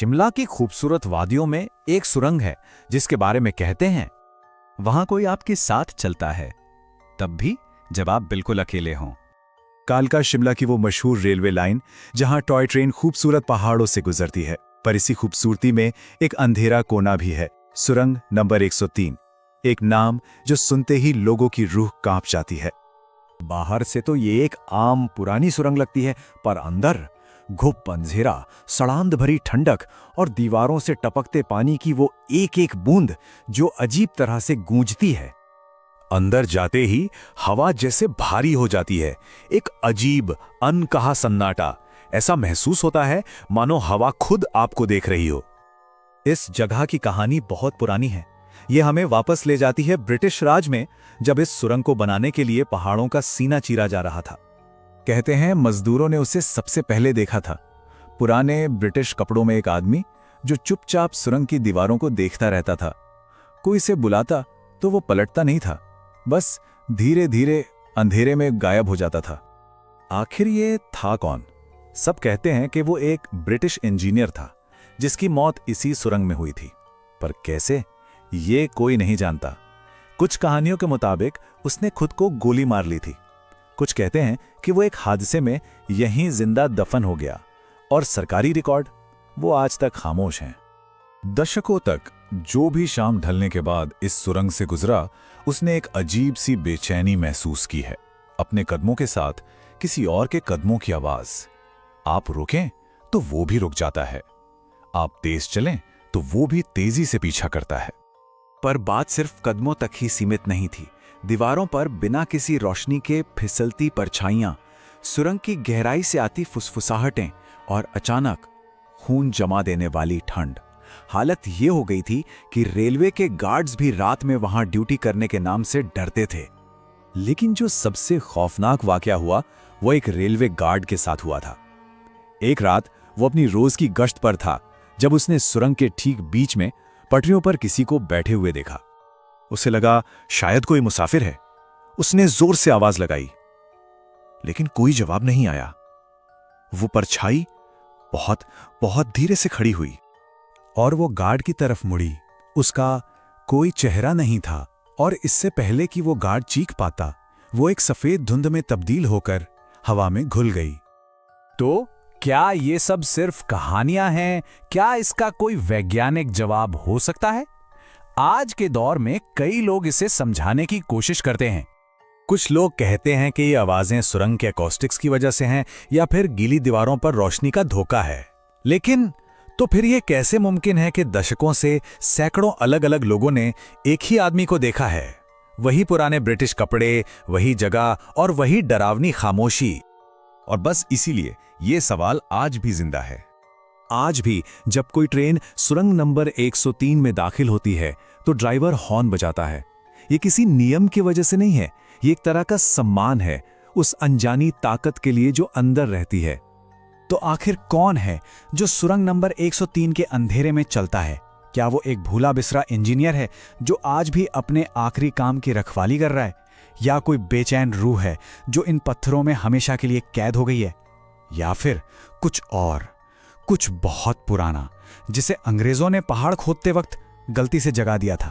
शिमला की खूबसूरत वादियों में एक सुरंग है जिसके बारे में कहते हैं, वहां कोई आपके साथ चलता है, तब भी जब आप बिल्कुल अकेले हों। कालका शिमला की वो मशहूर रेलवे लाइन जहां टॉय ट्रेन खूबसूरत पहाड़ों से गुजरती है, पर इसी खूबसूरती में एक अंधेरा कोना भी है। सुरंग नंबर 103, एक नाम जो सुनते ही लोगों की रूह कांप जाती है। बाहर से तो ये एक आम पुरानी सुरंग लगती है, पर अंदर घुप अंधेरा, सड़ांध भरी ठंडक और दीवारों से टपकते पानी की वो एक एक बूंद जो अजीब तरह से गूंजती है। अंदर जाते ही हवा जैसे भारी हो जाती है, एक अजीब अनकहा सन्नाटा। ऐसा महसूस होता है मानो हवा खुद आपको देख रही हो। इस जगह की कहानी बहुत पुरानी है। ये हमें वापस ले जाती है ब्रिटिश राज में, जब इस सुरंग को बनाने के लिए पहाड़ों का सीना चीरा जा रहा था। कहते हैं मजदूरों ने उसे सबसे पहले देखा था। पुराने ब्रिटिश कपड़ों में एक आदमी जो चुपचाप सुरंग की दीवारों को देखता रहता था। कोई इसे बुलाता तो वो पलटता नहीं था, बस धीरे धीरे अंधेरे में गायब हो जाता था। आखिर ये था कौन? सब कहते हैं कि वो एक ब्रिटिश इंजीनियर था जिसकी मौत इसी सुरंग में हुई थी, पर कैसे, ये कोई नहीं जानता। कुछ कहानियों के मुताबिक उसने खुद को गोली मार ली थी। कुछ कहते हैं कि वो एक हादसे में यहीं जिंदा दफन हो गया, और सरकारी रिकॉर्ड वो आज तक खामोश हैं। दशकों तक जो भी शाम ढलने के बाद इस सुरंग से गुजरा, उसने एक अजीब सी बेचैनी महसूस की है। अपने कदमों के साथ किसी और के कदमों की आवाज। आप रुकें तो वो भी रुक जाता है, आप तेज चलें तो वो भी तेजी से पीछा करता है। पर बात सिर्फ कदमों तक ही सीमित नहीं थी। दीवारों पर बिना किसी रोशनी के फिसलती परछाइयां, सुरंग की गहराई से आती फुसफुसाहटें और अचानक खून जमा देने वाली ठंड। हालत ये हो गई थी कि रेलवे के गार्ड्स भी रात में वहां ड्यूटी करने के नाम से डरते थे। लेकिन जो सबसे खौफनाक वाकया हुआ वो एक रेलवे गार्ड के साथ हुआ था। एक रात वो अपनी रोज की गश्त पर था जब उसने सुरंग के ठीक बीच में पटरियों पर किसी को बैठे हुए देखा। उसे लगा शायद कोई मुसाफिर है। उसने जोर से आवाज लगाई, लेकिन कोई जवाब नहीं आया। वो परछाई बहुत बहुत धीरे से खड़ी हुई और वो गार्ड की तरफ मुड़ी। उसका कोई चेहरा नहीं था, और इससे पहले कि वो गार्ड चीख पाता, वो एक सफेद धुंध में तब्दील होकर हवा में घुल गई। तो क्या ये सब सिर्फ कहानियां हैं? क्या इसका कोई वैज्ञानिक जवाब हो सकता है? आज के दौर में कई लोग इसे समझाने की कोशिश करते हैं। कुछ लोग कहते हैं कि ये आवाजें सुरंग के एकॉस्टिक्स की वजह से हैं, या फिर गीली दीवारों पर रोशनी का धोखा है। लेकिन तो फिर यह कैसे मुमकिन है कि दशकों से सैकड़ों अलग अलग लोगों ने एक ही आदमी को देखा है? वही पुराने ब्रिटिश कपड़े, वही जगह और वही डरावनी खामोशी। और बस इसीलिए ये सवाल आज भी जिंदा है। आज भी जब कोई ट्रेन सुरंग नंबर 103 में दाखिल होती है तो ड्राइवर हॉर्न बजाता है। ये किसी नियम की वजह से नहीं है, ये एक तरह का सम्मान है उस अनजानी ताकत के लिए जो अंदर रहती है। तो आखिर कौन है जो सुरंग नंबर 103 के अंधेरे में चलता है? क्या वो एक भूला बिसरा इंजीनियर है जो आज भी अपने आखिरी काम की रखवाली कर रहा है, या कोई बेचैन रूह है जो इन पत्थरों में हमेशा के लिए कैद हो गई है, या फिर कुछ और, कुछ बहुत पुराना जिसे अंग्रेजों ने पहाड़ खोदते वक्त गलती से जगा दिया था?